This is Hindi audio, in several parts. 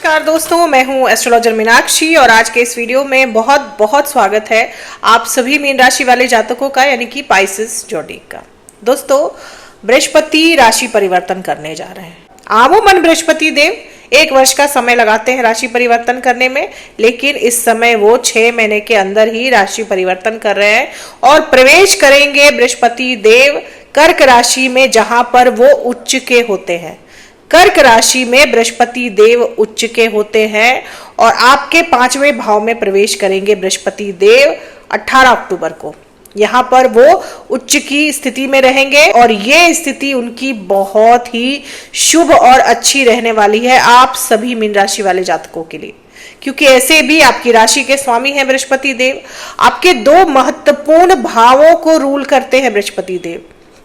नमस्कार दोस्तों, मैं हूं एस्ट्रोलॉजर मीनाक्षी और आज के इस वीडियो में बहुत बहुत स्वागत है आप सभी मीन राशि वाले जातकों का, यानी कि पाइसेस जोडिक का। दोस्तों, बृहस्पति राशि परिवर्तन करने जा रहे हैं। आमूमन बृहस्पति देव 1 वर्ष का समय लगाते हैं राशि परिवर्तन करने में, लेकिन इस समय वो 6 महीने के अंदर ही राशि परिवर्तन कर रहे हैं और प्रवेश करेंगे बृहस्पति देव कर्क राशि में, जहां पर वो उच्च के होते हैं। कर्क राशि में बृहस्पति देव उच्च के होते हैं और आपके 5वें भाव में प्रवेश करेंगे बृहस्पति देव 18 अक्टूबर को। यहाँ पर वो उच्च की स्थिति में रहेंगे और ये स्थिति उनकी बहुत ही शुभ और अच्छी रहने वाली है आप सभी मीन राशि वाले जातकों के लिए, क्योंकि ऐसे भी आपकी राशि के स्वामी हैं बृहस्पति देव। आपके 2 महत्वपूर्ण भावों को रूल करते हैं बृहस्पति देव,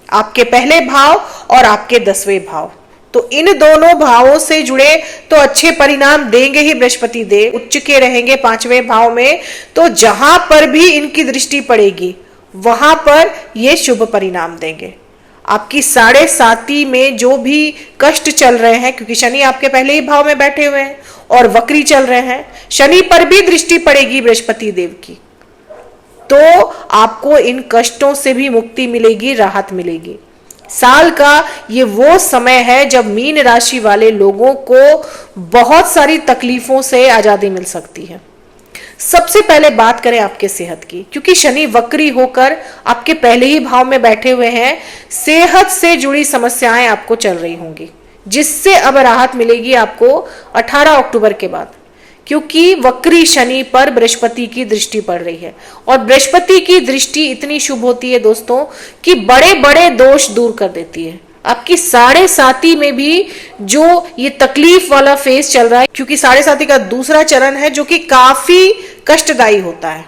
आपके पहले भाव और आपके 10वें भाव। तो इन दोनों भावों से जुड़े तो अच्छे परिणाम देंगे ही बृहस्पति देव। उच्च के रहेंगे 5वें भाव में, तो जहां पर भी इनकी दृष्टि पड़ेगी वहां पर ये शुभ परिणाम देंगे। आपकी 7.5 में जो भी कष्ट चल रहे हैं, क्योंकि शनि आपके पहले ही भाव में बैठे हुए हैं और वक्री चल रहे हैं, शनि पर भी दृष्टि पड़ेगी बृहस्पति देव की, तो आपको इन कष्टों से भी मुक्ति मिलेगी, राहत मिलेगी। साल का ये वो समय है जब मीन राशि वाले लोगों को बहुत सारी तकलीफों से आजादी मिल सकती है। सबसे पहले बात करें आपके सेहत की, क्योंकि शनि वक्री होकर आपके पहले ही भाव में बैठे हुए हैं। सेहत से जुड़ी समस्याएं आपको चल रही होंगी, जिससे अब राहत मिलेगी आपको 18 अक्टूबर के बाद, क्योंकि वक्री शनि पर बृहस्पति की दृष्टि पड़ रही है और बृहस्पति की दृष्टि इतनी शुभ होती है दोस्तों कि बड़े बड़े दोष दूर कर देती है। आपकी 7.5 में भी जो ये तकलीफ वाला फेज चल रहा है, क्योंकि 7.5 का दूसरा चरण है जो कि काफी कष्टदायी होता है,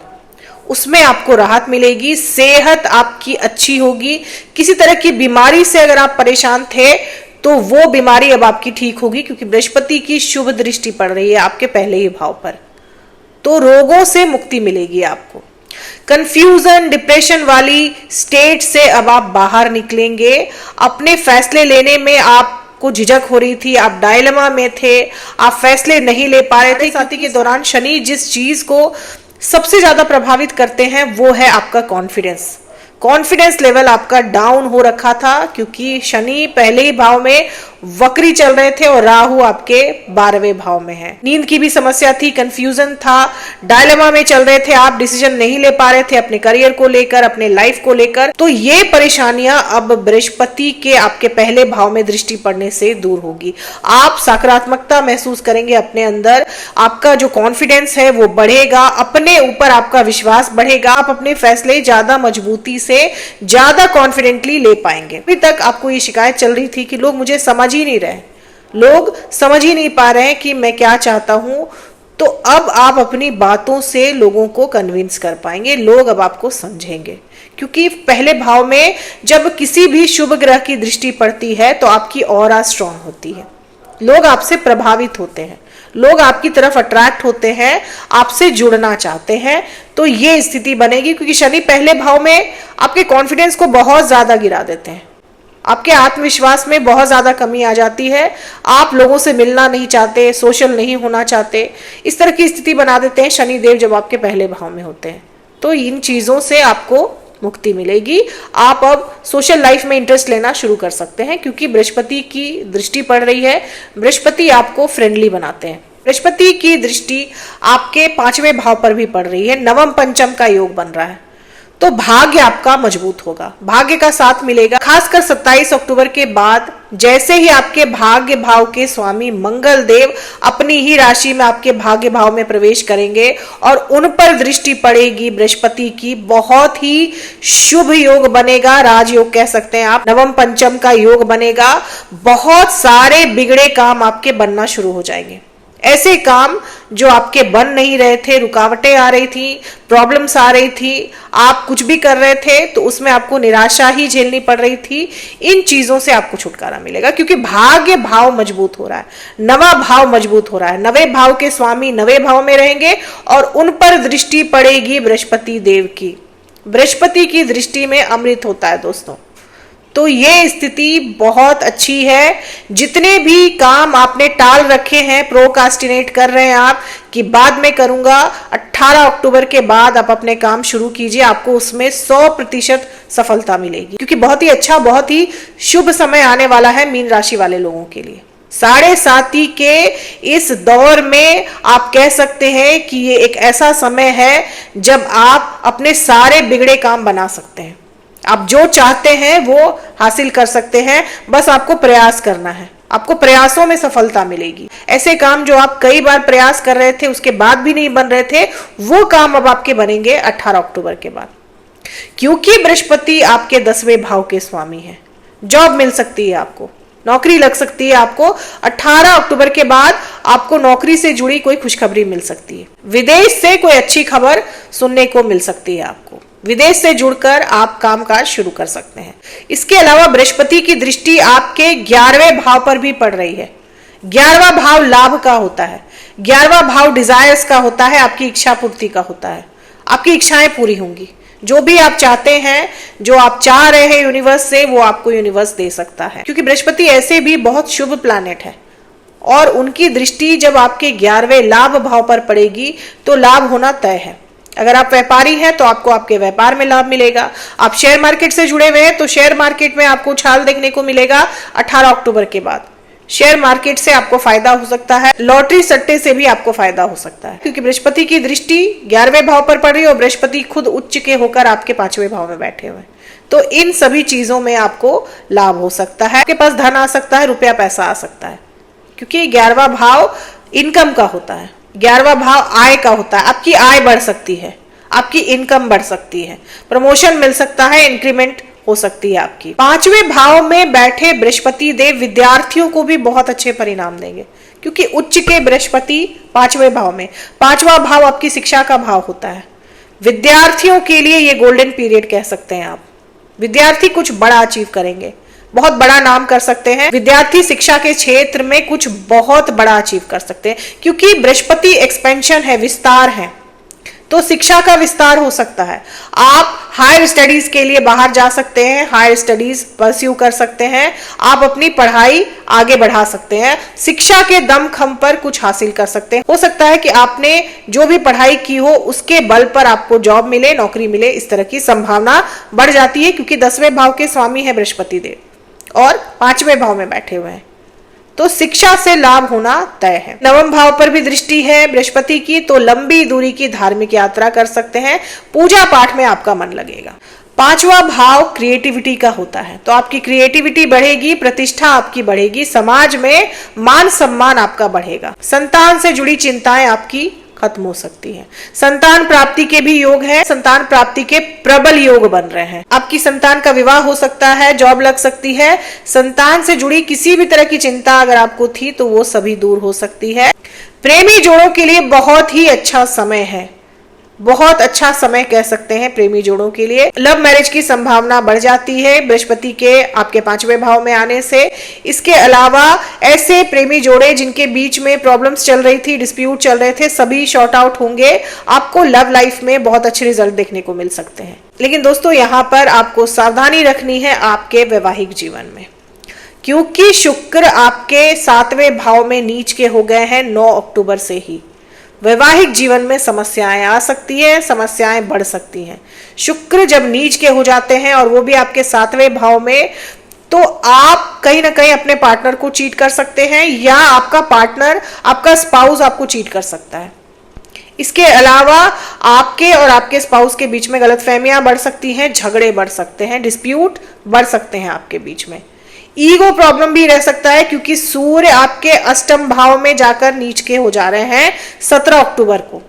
उसमें आपको राहत मिलेगी, सेहत आपकी अच्छी होगी। किसी तरह की बीमारी से अगर आप परेशान थे तो वो बीमारी अब आपकी ठीक होगी, क्योंकि बृहस्पति की शुभ दृष्टि पड़ रही है आपके पहले ही भाव पर, तो रोगों से मुक्ति मिलेगी आपको। कंफ्यूजन, डिप्रेशन वाली स्टेट से अब आप बाहर निकलेंगे। अपने फैसले लेने में आपको झिझक हो रही थी, आप डायलेमा में थे, आप फैसले नहीं ले पा रहे थे। साथ ही के दौरान शनि जिस चीज को सबसे ज्यादा प्रभावित करते हैं वो है आपका कॉन्फिडेंस लेवल आपका डाउन हो रखा था, क्योंकि शनि पहले ही भाव में वक्री चल रहे थे और राहु आपके 12वें भाव में है। नींद की भी समस्या थी, कंफ्यूजन था, डायलेमा में चल रहे थे, आप डिसीजन नहीं ले पा रहे थे अपने करियर को लेकर, अपने लाइफ को लेकर। तो ये परेशानियां अब बृहस्पति के आपके पहले भाव में दृष्टि पड़ने से दूर होगी। आप सकारात्मकता महसूस करेंगे अपने अंदर, आपका जो कॉन्फिडेंस है वो बढ़ेगा, अपने ऊपर आपका विश्वास बढ़ेगा, आप अपने फैसले ज्यादा मजबूती से, ज्यादा कॉन्फिडेंटली ले पाएंगे। अभी तक आपको ये शिकायत चल रही थी कि लोग मुझे समझ ही नहीं रहे, लोग समझ ही नहीं पा रहे हैं कि मैं क्या चाहता हूं, तो अब आप अपनी बातों से लोगों को कन्विंस कर पाएंगे, लोग अब आपको समझेंगे। क्योंकि पहले भाव में जब किसी भी शुभ ग्रह की दृष्टि पड़ती है तो आपकी ऑरा स्ट्रांग होती है, लोग आपसे प्रभावित होते हैं, लोग आपकी तरफ अट्रैक्ट होते हैं, आपसे जुड़ना चाहते हैं। तो ये स्थिति बनेगी, क्योंकि शनि पहले भाव में आपके कॉन्फिडेंस को बहुत ज्यादा गिरा देते हैं, आपके आत्मविश्वास में बहुत ज्यादा कमी आ जाती है, आप लोगों से मिलना नहीं चाहते, सोशल नहीं होना चाहते, इस तरह की स्थिति बना देते हैं शनि देव जब आपके पहले भाव में होते हैं। तो इन चीजों से आपको मुक्ति मिलेगी। आप अब सोशल लाइफ में इंटरेस्ट लेना शुरू कर सकते हैं, क्योंकि बृहस्पति की दृष्टि पड़ रही है। बृहस्पति आपको फ्रेंडली बनाते हैं। बृहस्पति की दृष्टि आपके 5वें भाव पर भी पड़ रही है, नवम पंचम का योग बन रहा है, तो भाग्य आपका मजबूत होगा, भाग्य का साथ मिलेगा। खासकर 27 अक्टूबर के बाद जैसे ही आपके भाग्य भाव के स्वामी मंगल देव अपनी ही राशि में आपके भाग्य भाव में प्रवेश करेंगे और उन पर दृष्टि पड़ेगी बृहस्पति की, बहुत ही शुभ योग बनेगा, राजयोग कह सकते हैं आप, नवम पंचम का योग बनेगा। बहुत सारे बिगड़े काम आपके बनना शुरू हो जाएंगे, ऐसे काम जो आपके बन नहीं रहे थे, रुकावटें आ रही थी, प्रॉब्लम्स आ रही थी, आप कुछ भी कर रहे थे तो उसमें आपको निराशा ही झेलनी पड़ रही थी, इन चीजों से आपको छुटकारा मिलेगा, क्योंकि भाग्य भाव मजबूत हो रहा है, नवा भाव मजबूत हो रहा है, नवे भाव के स्वामी नवे भाव में रहेंगे और उन पर दृष्टि पड़ेगी बृहस्पति देव की। बृहस्पति की दृष्टि में अमृत होता है दोस्तों, तो ये स्थिति बहुत अच्छी है। जितने भी काम आपने टाल रखे हैं, प्रोकास्टिनेट कर रहे हैं आप कि बाद में करूंगा, 18 अक्टूबर के बाद आप अपने काम शुरू कीजिए, आपको उसमें 100% सफलता मिलेगी, क्योंकि बहुत ही अच्छा, बहुत ही शुभ समय आने वाला है मीन राशि वाले लोगों के लिए। 7.5 के इस दौर में आप कह सकते हैं कि ये एक ऐसा समय है जब आप अपने सारे बिगड़े काम बना सकते हैं। आप जो चाहते हैं वो हासिल कर सकते हैं, बस आपको प्रयास करना है, आपको प्रयासों में सफलता मिलेगी। ऐसे काम जो आप कई बार प्रयास कर रहे थे उसके बाद भी नहीं बन रहे थे, वो काम अब आपके बनेंगे 18 अक्टूबर के बाद, क्योंकि बृहस्पति आपके 10वें भाव के स्वामी हैं। जॉब मिल सकती है आपको, नौकरी लग सकती है आपको। 18 अक्टूबर के बाद आपको नौकरी से जुड़ी कोई खुशखबरी मिल सकती है। विदेश से कोई अच्छी खबर सुनने को मिल सकती है आपको। विदेश से जुड़कर आप कामकाज शुरू कर सकते हैं। इसके अलावा बृहस्पति की दृष्टि आपके 11वें भाव पर भी पड़ रही है। 11वां भाव लाभ का होता है, 11वां भाव डिजायर्स का होता है, आपकी इच्छा पूर्ति का होता है। आपकी इच्छाएं पूरी होंगी, जो भी आप चाहते हैं, जो आप चाह रहे हैं यूनिवर्स से, वो आपको यूनिवर्स दे सकता है, क्योंकि बृहस्पति ऐसे भी बहुत शुभ प्लैनेट है और उनकी दृष्टि जब आपके 11वें लाभ भाव पर पड़ेगी तो लाभ होना तय है। अगर आप व्यापारी हैं तो आपको आपके व्यापार में लाभ मिलेगा। आप शेयर मार्केट से जुड़े हुए हैं तो शेयर मार्केट में आपको उछाल देखने को मिलेगा 18 अक्टूबर के बाद। शेयर मार्केट से आपको फायदा हो सकता है, लॉटरी सट्टे से भी आपको फायदा हो सकता है, क्योंकि बृहस्पति की दृष्टि 11वें भाव पर पड़ रही है और बृहस्पति खुद उच्च के होकर आपके 5वें भाव में बैठे हुए हैं। तो इन सभी चीजों में आपको लाभ हो सकता है, आपके पास धन आ सकता है, रुपया पैसा आ सकता है, क्योंकि 11वां भाव इनकम का होता है, 11वां भाव आय का होता है। आपकी आय बढ़ सकती है, आपकी इनकम बढ़ सकती है, प्रमोशन मिल सकता है, इंक्रीमेंट हो सकती है आपकी। 5वें भाव में बैठे बृहस्पति देव विद्यार्थियों को भी बहुत अच्छे परिणाम देंगे, क्योंकि उच्च के बृहस्पति 5वें भाव में, 5वां भाव आपकी शिक्षा का भाव होता है। विद्यार्थियों के लिए ये गोल्डन पीरियड कह सकते हैं आप। विद्यार्थी कुछ बड़ा अचीव करेंगे, बहुत बड़ा नाम कर सकते हैं। विद्यार्थी शिक्षा के क्षेत्र में कुछ बहुत बड़ा अचीव कर सकते हैं, क्योंकि बृहस्पति एक्सपेंशन है, विस्तार है, तो शिक्षा का विस्तार हो सकता है। आप हायर स्टडीज के लिए बाहर जा सकते हैं, हायर स्टडीज परस्यू कर सकते हैं, आप अपनी पढ़ाई आगे बढ़ा सकते हैं, शिक्षा के दमखम पर कुछ हासिल कर सकते हैं। हो सकता है कि आपने जो भी पढ़ाई की हो उसके बल पर आपको जॉब मिले, नौकरी मिले, इस तरह की संभावना बढ़ जाती है, क्योंकि 10वें भाव के स्वामी है बृहस्पति देव और 5वें भाव में बैठे हुए हैं, तो शिक्षा से लाभ होना तय है। 9वें भाव पर भी दृष्टि है बृहस्पति की, तो लंबी दूरी की धार्मिक यात्रा कर सकते हैं, पूजा पाठ में आपका मन लगेगा। 5वां भाव क्रिएटिविटी का होता है, तो आपकी क्रिएटिविटी बढ़ेगी, प्रतिष्ठा आपकी बढ़ेगी, समाज में मान सम्मान आपका बढ़ेगा। संतान से जुड़ी चिंताएं आपकी खत्म हो सकती है। संतान प्राप्ति के भी योग है, संतान प्राप्ति के प्रबल योग बन रहे हैं। आपकी संतान का विवाह हो सकता है, जॉब लग सकती है। संतान से जुड़ी किसी भी तरह की चिंता अगर आपको थी तो वो सभी दूर हो सकती है। प्रेमी जोड़ों के लिए बहुत ही अच्छा समय है, बहुत अच्छा समय कह सकते हैं प्रेमी जोड़ों के लिए। लव मैरिज की संभावना बढ़ जाती है बृहस्पति के आपके 5वें भाव में आने से। इसके अलावा ऐसे प्रेमी जोड़े जिनके बीच में प्रॉब्लम्स चल रही थी, डिस्प्यूट चल रहे थे, सभी शॉर्ट आउट होंगे। आपको लव लाइफ में बहुत अच्छे रिजल्ट देखने को मिल सकते हैं। लेकिन दोस्तों यहाँ पर आपको सावधानी रखनी है आपके वैवाहिक जीवन में, क्योंकि शुक्र आपके 7वें भाव में नीच के हो गए हैं 9 अक्टूबर से ही। वैवाहिक जीवन में समस्याएं आ सकती है, समस्याएं बढ़ सकती हैं। शुक्र जब नीच के हो जाते हैं और वो भी आपके 7वें भाव में, तो आप कहीं ना कहीं अपने पार्टनर को चीट कर सकते हैं, या आपका पार्टनर, आपका स्पाउस आपको चीट कर सकता है। इसके अलावा आपके और आपके स्पाउस के बीच में गलतफहमियां बढ़ सकती हैं, झगड़े बढ़ सकते हैं, डिस्प्यूट बढ़ सकते हैं आपके बीच में। ईगो प्रॉब्लम भी रह सकता है, क्योंकि सूर्य आपके 8वें भाव में जाकर नीच के हो जा रहे हैं 17 अक्टूबर को।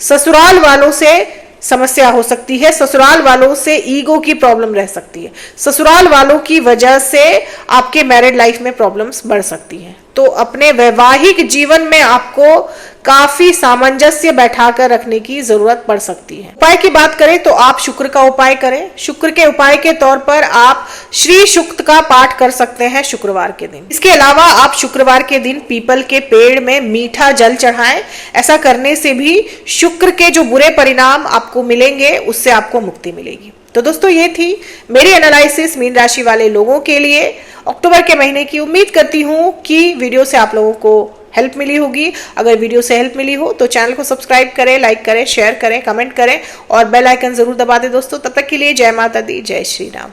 ससुराल वालों से समस्या हो सकती है, ससुराल वालों से ईगो की प्रॉब्लम रह सकती है, ससुराल वालों की वजह से आपके मैरिड लाइफ में प्रॉब्लम्स बढ़ सकती हैं। तो अपने वैवाहिक जीवन में आपको काफी सामंजस्य बैठाकर रखने की जरूरत पड़ सकती है। उपाय की बात करें तो आप शुक्र का उपाय करें। शुक्र के उपाय के तौर पर आप श्री सूक्त का पाठ कर सकते हैं शुक्रवार के दिन। इसके अलावा आप शुक्रवार के दिन पीपल के पेड़ में मीठा जल चढ़ाएं। ऐसा करने से भी शुक्र के जो बुरे परिणाम आपको मिलेंगे उससे आपको मुक्ति मिलेगी। तो दोस्तों ये थी मेरी एनालिसिस मीन राशि वाले लोगों के लिए अक्टूबर के महीने की। उम्मीद करती हूँ कि वीडियो से आप लोगों को हेल्प मिली होगी। अगर वीडियो से हेल्प मिली हो तो चैनल को सब्सक्राइब करें, लाइक करें, शेयर करें, कमेंट करें और बेल आइकन जरूर दबा दें दोस्तों। तब तक के लिए जय माता दी, जय श्री राम।